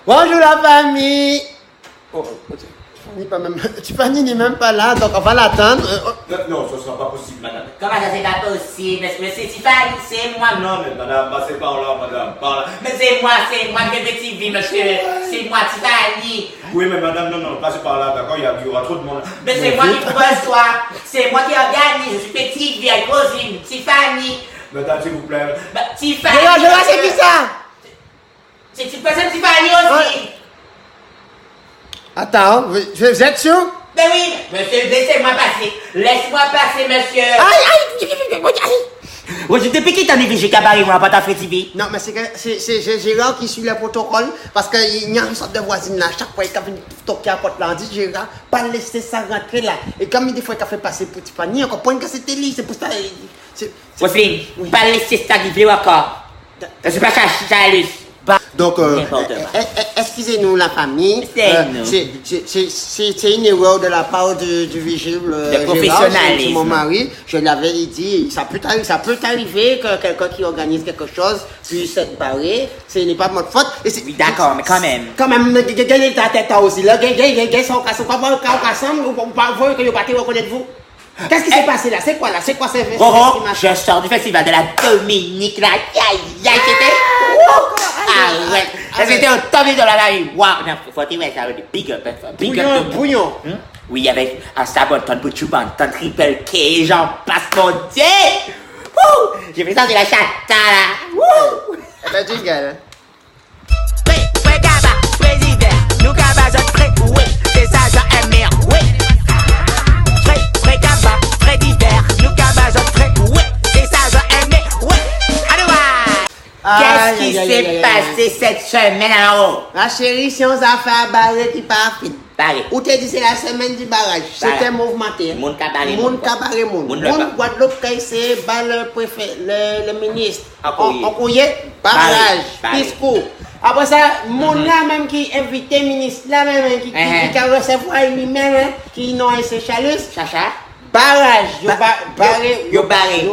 Bonjour la famille. Oh, Tiffany n'est même pas là, donc on va l'attendre. Non, ce ne sera pas possible, madame. Comment ça c'est pas possible? Mais c'est Tiffany, c'est moi. Non, mais madame, passez par là, madame, par là. Mais c'est moi qui ai petit vie, monsieur. C'est moi, Tiffany. Oui, mais madame, non, passez par là, d'accord, il y aura trop de monde. Mais c'est moi qui reçois. C'est moi qui organise. Je suis petit vie avec Rosine. Tiffany. Madame, s'il vous plaît. Bah, Tiffany. Je vois, c'est qui ça? C'est Tiffany aussi. Attends, vous êtes sûr? Ben oui, monsieur, laissez-moi passer. Laisse-moi passer, monsieur. Aïe! Ouais, depuis qui t'en es VG Cabaret, moi, pas ta fait TV? Non, mais c'est Gérard qui suit le protocole parce qu'il y a une sorte de voisine là. Chaque fois qu'il a venu toquer à la porte là, on dit Gérard, pas laisser ça rentrer là. Et comme il des fois qu'il a fait passer pour Tiffany, on comprend que c'était lui, c'est pour ça. Roselyne, pas laisser ça arriver encore. Je suis pas Charles. Donc, excusez-nous la famille. C'est une erreur de la part du vigile professionnalisme. Mon mari. Je l'avais dit, ça peut arriver que quelqu'un qui organise quelque chose puisse être barré. Ce n'est pas de notre faute. Oui, d'accord, mais quand même. Quand même, gagnez ta tête aussi. Là, gagnez son casson. Quand vous ensemble, vous voyez que vous partez reconnaître vous. Qu'est-ce qui s'est passé là? C'est quoi là? C'est quoi ce festival? Je sors du festival de la Dominique là. C'était. Ah ouais. C'était au top de la rue. Waouh. Faut dire ça veut dire big up. Big up. Bouillon. Oui, avec un saboton, bouchouban, ton triple K, j'en passe mon Dieu. J'ai fait ça de la chatte là. Eh ben, jingle. Président, nous cabas prêt, oui. C'est ça, j'ai aimé, oui. Qu'est-ce qui s'est passé cette semaine en haut? Ma chérie, si on a fait un barré qui part fin. Barré. Ou te dit c'est la semaine du barrage. C'était mouvementé. Moun cabaret. Moun cabaret moun. Moun Guadeloupe, c'est le préfet, le ministre. On couillait, barrage, pisco. Après ça, moun là même qui invité ministre là même qui a recevoir lui-même, qui n'ont un Chalus. Chacha. Barrage, yo barré.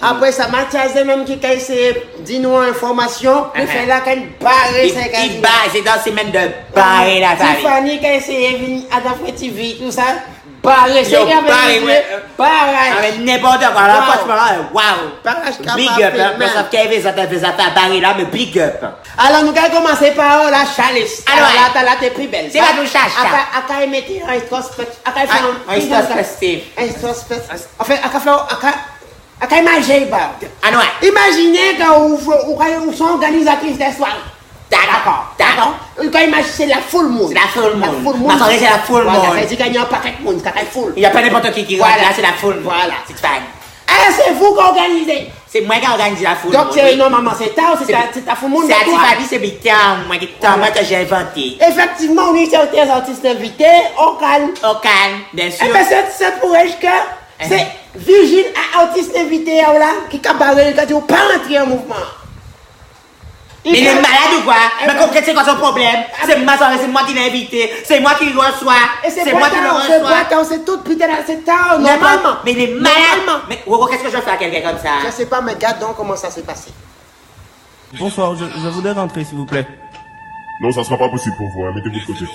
Après ça, Mathias même qui a essayé de dire nous information, il fait là qu'elle barré, c'est dans ces semaines de barré la famille. Tiffany qui a essayé de venir à la TV, tout ça, barré, c'est barré. N'importe quoi, là, franchement, waouh. Big up, mais ça fait ça barré là, mais big up. Alors, nous allons commencer par la chalice. Alors, là, t'es plus belle. C'est pas nous chacha. Après, mettre un introspectif. Enfin, après, imaginer, imaginez quand vous sont organisatrices des soirs. D'accord. Quand imaginez, c'est la full moon. C'est la full moon. Ma soirée, c'est la full moon. Ça dit qu'il y a un paquet de monde, c'est full. Il n'y a pas n'importe qui rentre là, c'est la full. Voilà, c'est fine. C'est vous qui organisez. C'est moi qui organise la foule. Donc, non, maman, c'est ta full moon. C'est Tiffany, c'est Bitam, moi que j'ai inventé. Effectivement, on est certains artistes invités, au calme, bien sûr. Eh bien, c'est pour elle que c'est Virgile à artiste invité là, qui cabaret, qui dit, pas rentrer en mouvement. Il est malade ou quoi? Mais c'est quoi son problème? C'est ma soirée, c'est moi qui l'ai invité, c'est moi qui le reçois. C'est moi qui le reçois. C'est tout, putain, c'est tard, normalement. Mais il est malade. Mais qu'est-ce que je fais à quelqu'un comme ça? Je sais pas, mais regardons comment ça s'est passé. Bonsoir, je voudrais rentrer s'il vous plaît. Non, ça sera pas possible pour vous, hein. Mettez-vous de côté.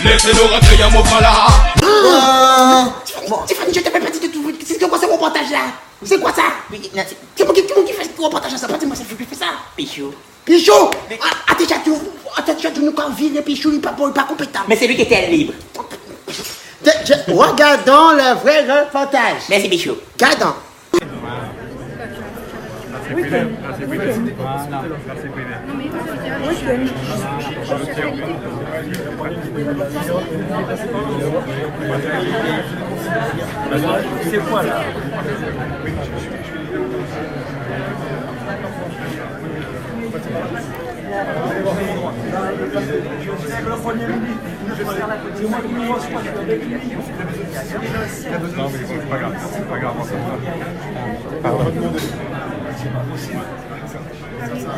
Laissez-nous rentrer un mouvement là. Tiffany, je t'avais pas dit de tout. C'est quoi ce reportage là? C'est quoi ça? C'est moi qui fait ce reportage là? Ça pas moi, c'est qui fait ça? Pichou. Attends, nous quand vire Pichou, il pas compétent. Mais c'est lui qui était libre. Regardons le vrai reportage. Merci Pichou. Regardons. C'est quoi là? Non, mais c'est pas grave,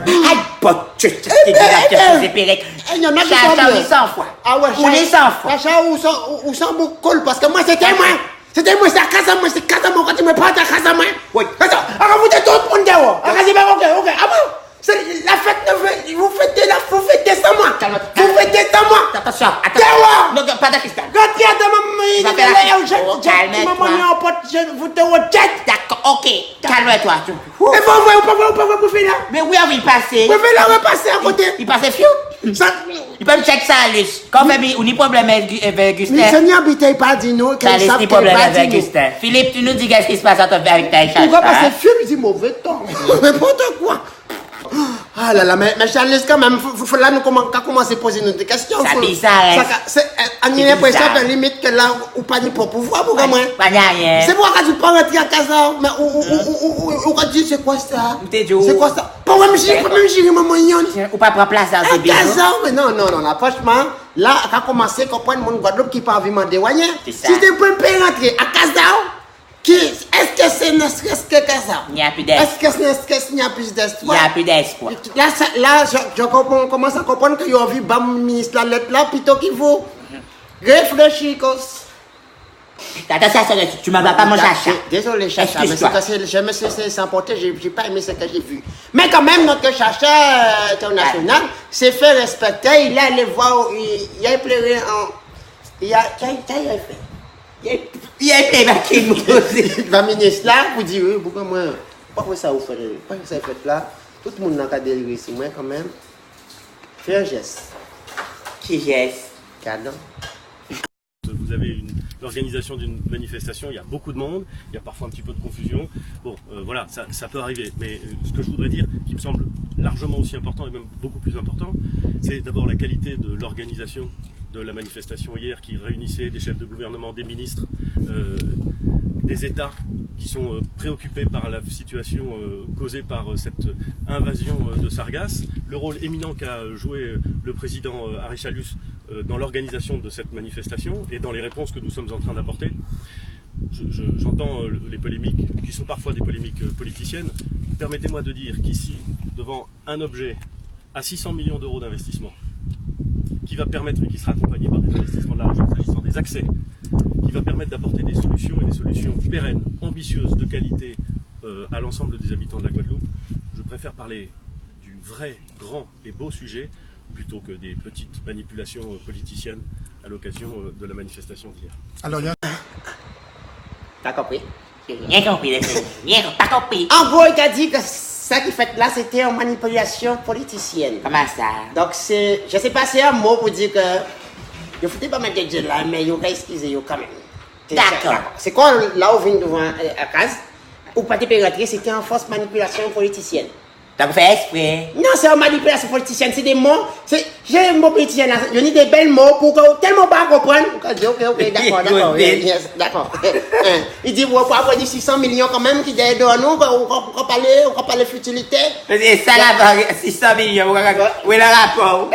Aïe, pote. tu es pérec. Il y en a qui Chacha, sont on est 100 fois. Ah ouais, On est 100 fois. Chacha, ou sans beaucoup, parce que moi, c'était moi. C'était moi, c'est à Casamance, c'est Casamance, quand tu me prends à Casamance. Oui. Attends, vous êtes tout le monde dehors. Ok. Ah bon? C'est la fête, vous fêtez sans moi. Vous fêtez sans moi. Attention, Dehors. non, pas de cristal. Vous te rejettez. D'accord, ok, calme-toi. Mais vous faites là. Mais oui, il passait. Vous faites là, vous passez à côté. Il passait fiou. Il peut me checker ça, Luce. Quand on a problème avec Gustin. Mais Seigneur, il pas dit nous. Ça laisse des problèmes avec Gustin. Philippe, tu nous dis qu'est-ce qui se passe avec ta chacha. Pourquoi passer fiou, il dit mauvais temps. N'importe quoi. Ah là là, mais Charles, quand même, faut là nous commencer à poser nos questions. C'est bizarre. On a l'impression que limite que là, ou pas ni pour pouvoir, pour moi. Pas rien. C'est pourquoi quand tu peux rentrer à casa, mais ou quand tu c'est quoi ça? C'est quoi ça? Pas même gérer maman yon. Ou pas prendre place dans ces bureaux. Casa, mais non, là, franchement, là, on a commencé à comprendre mon Guadeloupe qui pas envie de demander. Si tu peux rentrer à casa, est-ce que c'est ne serait-ce que ça? Il n'y a plus d'espoir. Est-ce qu'il n'y a plus d'espoir? Il n'y a plus d'espoir. Là, je commence à comprendre que vous avez vu le ministre la lettre là, plutôt qu'il faut réfléchir. Attention, tu ne m'as pas mon chacha. Désolé, chacha, mais je me suis sans porter, je n'ai pas aimé ce que j'ai vu. Mais quand même, notre chacha international s'est fait respecter. Il est allé voir, il a pleuré en. Il a fait. Il a été vaqué de Il va ministre là pour dire oui, pourquoi moi, pourquoi ça vous fait, pourquoi ça fait là, tout le monde n'a qu'à délivrer sur moi quand même. Fais un geste. Qui geste? Cadeau. Vous avez l'organisation d'une manifestation, il y a beaucoup de monde, il y a parfois un petit peu de confusion. Bon, voilà, ça peut arriver. Mais ce que je voudrais dire, qui me semble largement aussi important et même beaucoup plus important, c'est d'abord la qualité de l'organisation de la manifestation hier qui réunissait des chefs de gouvernement, des ministres, des États qui sont préoccupés par la situation causée par cette invasion de Sargasses. Le rôle éminent qu'a joué le président Aréchalus dans l'organisation de cette manifestation et dans les réponses que nous sommes en train d'apporter. J'entends les polémiques, qui sont parfois des polémiques politiciennes. Permettez-moi de dire qu'ici, devant un objet à 600 millions d'euros d'investissement, qui va permettre, et qui sera accompagné par des investissements de l'argent s'agissant des accès, qui va permettre d'apporter des solutions et des solutions pérennes, ambitieuses, de qualité à l'ensemble des habitants de la Guadeloupe, je préfère parler du vrai, grand et beau sujet plutôt que des petites manipulations politiciennes à l'occasion de la manifestation d'hier. Alors, il y a... T'as compris? J'ai rien compris, t'as compris. En gros, il a dit que ça qu'il fait là, c'était une manipulation politicienne. Comment ça? Donc, je sais pas, c'est un mot pour dire que. Je ne faut pas mettre des là, mais il faut excuser quand même. D'accord. C'est quoi là où vient devant la case? Ou pas te rentrer, c'était une fausse manipulation politicienne. T'as fait exprès? Non, c'est une manipulation politicienne, c'est des mots. J'ai un mot politicien là, je dis des belles mots pour que tellement pas comprendre. Ok, d'accord. Yes, d'accord. Il dit, vous pouvez avoir 600 millions quand même qui est derrière nous, on va parler futilité. C'est ça la 600 millions, où est le rapport?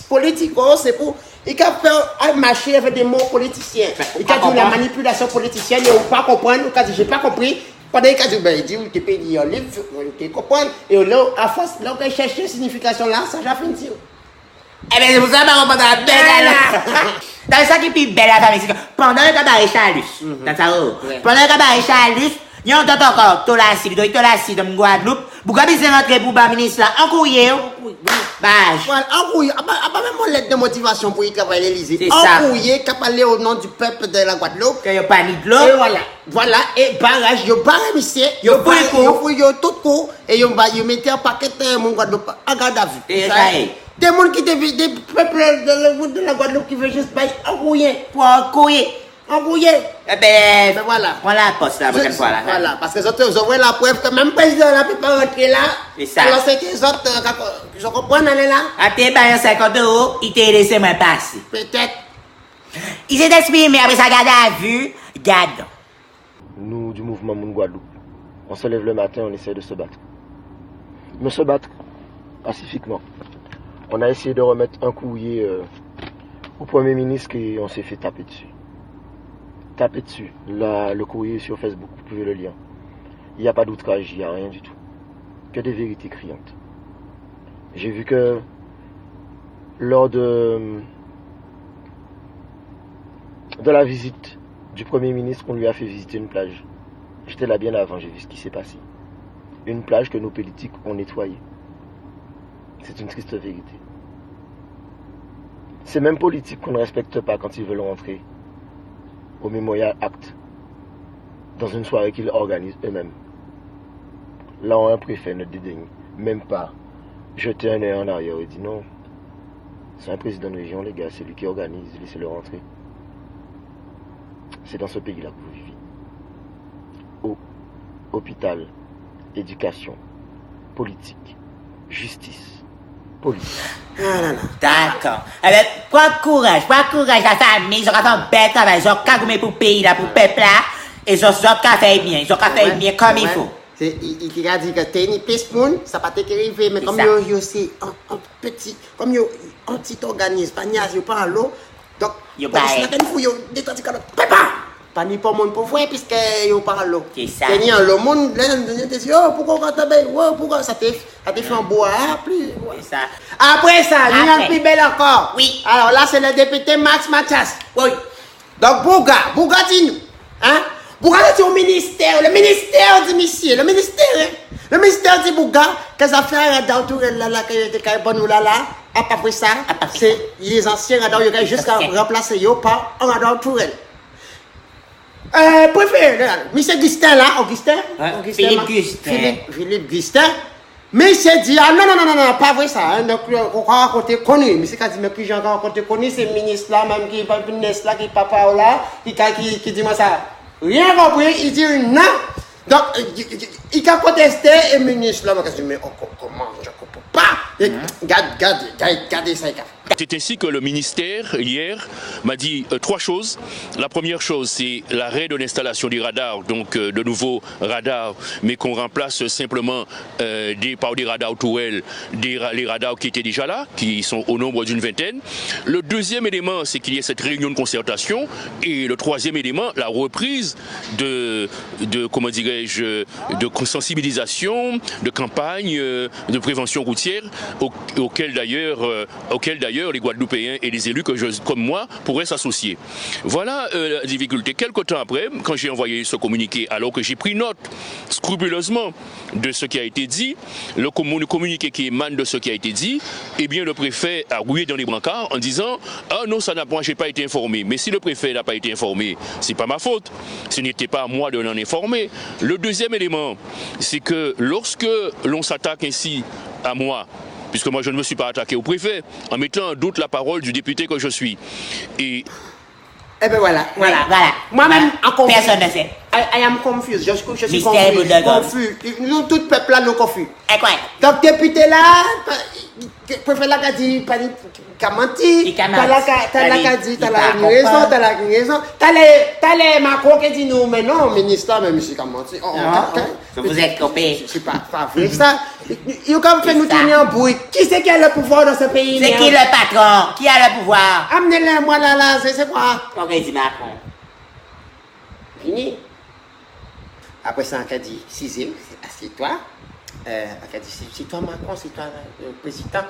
Politico, c'est pour. Il a fait un marché avec des mots politiciens. Il a dit la manipulation politicienne, et on ne pas comprendre, il a dit, j'ai pas compris. Pendant qu'il a dit, il dit, tu peux dire un livre, tu comprends. Et là, à force, là, on a cherché la signification là, ça j'ai fini. Eh bien, c'est pour ça que je comprends la belle là. Dans ça qui est plus belle la famille, c'est que pendant le cabaret Charlus, dans ça, pendant le cabaret Charlus, il y a encore Tolassi, de Guadeloupe, pourquoi il s'est rentré pour le ministre là, en courrier. Voilà, en courrier, pas même une lettre de motivation pour y travailler à l'Élysée. En courrier, qui a parlé au nom du peuple de la Guadeloupe. Il n'y a pas ni de l'eau. Et voilà, et barrage, il y a barrage, monsieur. Il y a tout court, et il y a mis un paquet de mon Guadeloupe en garde à vue. Et ça y est. Des gens qui des peuples de la Guadeloupe qui veulent juste bailler en courrier. Pour un courrier. En courrier. Eh ben, voilà. On la poste la prochaine fois là. Voilà, parce que vous avez la preuve que même le président ne peut pas rentrer là. C'est ça. Alors c'est les autres, je comprends, aller là. À tes bains 50 €, il t'a laissé moi passer. Peut-être. Il s'est exprimé après ça, garde à vue, garde. Nous, du mouvement Moun Guadeloupe, on se lève le matin, on essaie de se battre. Mais se battre pacifiquement. On a essayé de remettre un courrier au Premier ministre et on s'est fait taper dessus. Taper dessus. Là, le courrier est sur Facebook, vous pouvez le lire. Il n'y a pas d'outrage, il n'y a rien du tout. Que des vérités criantes. J'ai vu que lors de la visite du Premier ministre, on lui a fait visiter une plage. J'étais là bien avant, j'ai vu ce qui s'est passé. Une plage que nos politiques ont nettoyée. C'est une triste vérité. Ces mêmes politiques qu'on ne respecte pas quand ils veulent rentrer au Memorial Act, dans une soirée qu'ils organisent eux-mêmes. Là, un préfet ne dédaigne même pas jeter un œil en arrière et dit non, c'est un président de région, les gars, c'est lui qui organise, laissez-le rentrer. C'est dans ce pays-là que vous vivez. Hôpital, éducation, politique, justice, police. D'accord. Eh bien, prends courage, la famille, ils ont fait un bel travail, ils ont cagoumé pour le pays, là, pour le peuple, là, et ils ont fait bien, ils ont fait bien comme il faut. Il a dit que t'es une piste moun, ça pas t'écrire, mais comme yo c'est un petit, comme yo un petit organisme, pas nias, yo pas l'eau, donc yo pas yo détenti que papa, pas ni pour monde pour voir puisque yo pas l'eau. C'est ça. Tenir le monde, là on dit oh pourquoi quand t'as pourquoi ça te fait en bois plus. C'est ça. Après ça, il y a un plus bel encore. Oui. Alors là c'est le député Max Mathias. Oui. Donc Bouga dis-nous, hein? Bouga c'est au ministère, le ministère dit monsieur, le ministère dit Bouga, que ça fait radar tout là que était bon là après ça, c'est les anciens radars ils jusqu'à remplacer yo par un radar tourelle. Préféré, monsieur Gustin là, Philippe Gustin. Mais c'est dit, ah non, pas vrai ça, hein, donc on va raconter connu, mais c'est qu'à dire, mais puis j'ai encore raconté connu, c'est le ministre là, même qui est ministre là, qui est papa là, qui dit moi ça. Rien compris, il dit non. Donc, il a protesté et le ministre là, je dis, mais comment, je ne comprends pas. Regardez ça, C'est ainsi que le ministère, hier, m'a dit trois choses. La première chose, c'est l'arrêt de l'installation des radars, donc de nouveaux radars, mais qu'on remplace simplement par des radars tourelles, les radars qui étaient déjà là, qui sont au nombre d'une vingtaine. Le deuxième élément, c'est qu'il y ait cette réunion de concertation. Et le troisième élément, la reprise de comment dirais-je, de sensibilisation, de campagne, de prévention routière, auquel d'ailleurs les Guadeloupéens et les élus comme moi pourraient s'associer. Voilà la difficulté. Quelque temps après, quand j'ai envoyé ce communiqué, alors que j'ai pris note scrupuleusement de ce qui a été dit, le communiqué qui émane de ce qui a été dit, eh bien le préfet a rouillé dans les brancards en disant « Ah non, moi j'ai pas été informé ». Mais si le préfet n'a pas été informé, c'est pas ma faute. Ce n'était pas à moi de l'en informer. Le deuxième élément, c'est que lorsque l'on s'attaque ainsi à moi, puisque moi je ne me suis pas attaqué au préfet, en mettant en doute la parole du député que je suis. Et... Eh bien voilà. Moi-même, personne ne sait. I am confused. Je suis confus. Nous, tout le peuple là, nous confus. Donc, député là, préfet là, a dit, qu'a menti, t'as la raison, t'as les Macron qui dit nous, mais non, ministre là, mais monsieur qu'a menti. Vous êtes trompé. C'est pas vrai ça. Il a comme fait nous tourner en bruit. Qui c'est qui a le pouvoir dans ce pays? C'est qui le patron? Qui a le pouvoir? Amenez-le moi là, c'est quoi? On dit Macron. Fini. Après ça, on a dit, sixième, assieds-toi. On a dit, c'est toi Macron, c'est toi le président.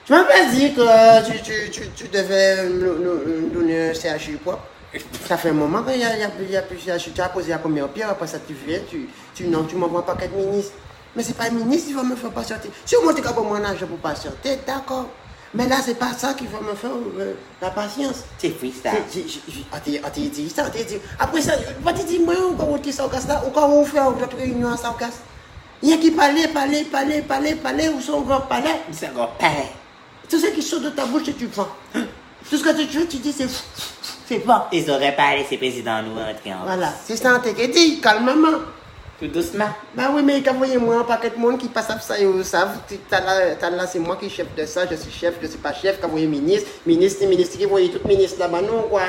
Tu m'as pas dit que tu devais nous donner un CHU quoi? Ça fait un moment qu'il y a plus de CHU. Tu as posé la première pierre, après ça tu viens, tu m'envoies pas qu'être ministre. Mais c'est pas le ministre qui va me faire patienter. Si vous montez pour mon âge pour patienter, d'accord. Mais là, c'est pas ça qui va me faire la patience. C'est freestyle. On dit ça. Après ça, on te dit, moi, on va voter ça au casse là, ou quand on fait notre réunion à ça au casse. Il y a qui parler, ou son grand palais. C'est un grand palais. Tout ce qui sort de ta bouche, tu prends. Tout ce que tu dis, c'est pas. Ils auraient pas laissé président nous rentrer en. Voilà, c'est ça, on t'a dit, calmement. Tout doucement. Bah oui, mais quand vous voyez moi un paquet de monde qui passe à ça, ils savent, là, c'est moi qui suis chef de ça, je suis chef, je ne suis pas chef, quand vous voyez ministre qui voyez tout ministre là-bas, non, quoi.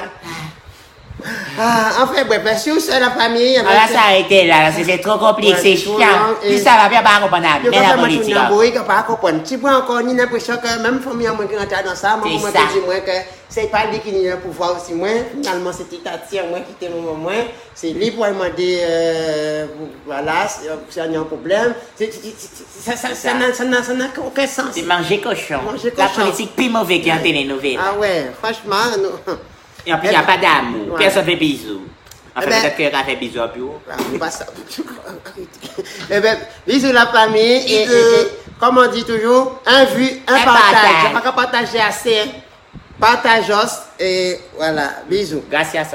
Enfin, bref, si vous êtes la famille... Voilà, ça a été là, c'est trop compliqué, c'est chiant. Puis ça va bien pas comprendre, mais la politique. Je ne pas comprendre. Tu vois encore ni l'impression que même famille qui rentre dans ça, moi, je dis moi que c'est pas lui qui a le pouvoir aussi, moi. Finalement, c'est dictature, moi qui était moi. C'est lui pour demander, voilà, s'il y a un problème. Ça n'a aucun sens. C'est manger cochon. La politique plus mauvaise qu'un télénouvelle. Ah ouais, franchement, non. Et en plus, il n'y a pas d'amour. Personne ne fait bisous. Enfin, peut-être qu'elle a fait bisous à plus haut. Eh bien, bisous la famille. Et comme on dit toujours, un vu, un partage. Je ne vais pas partager assez. Partage et voilà, bisous. Gracias.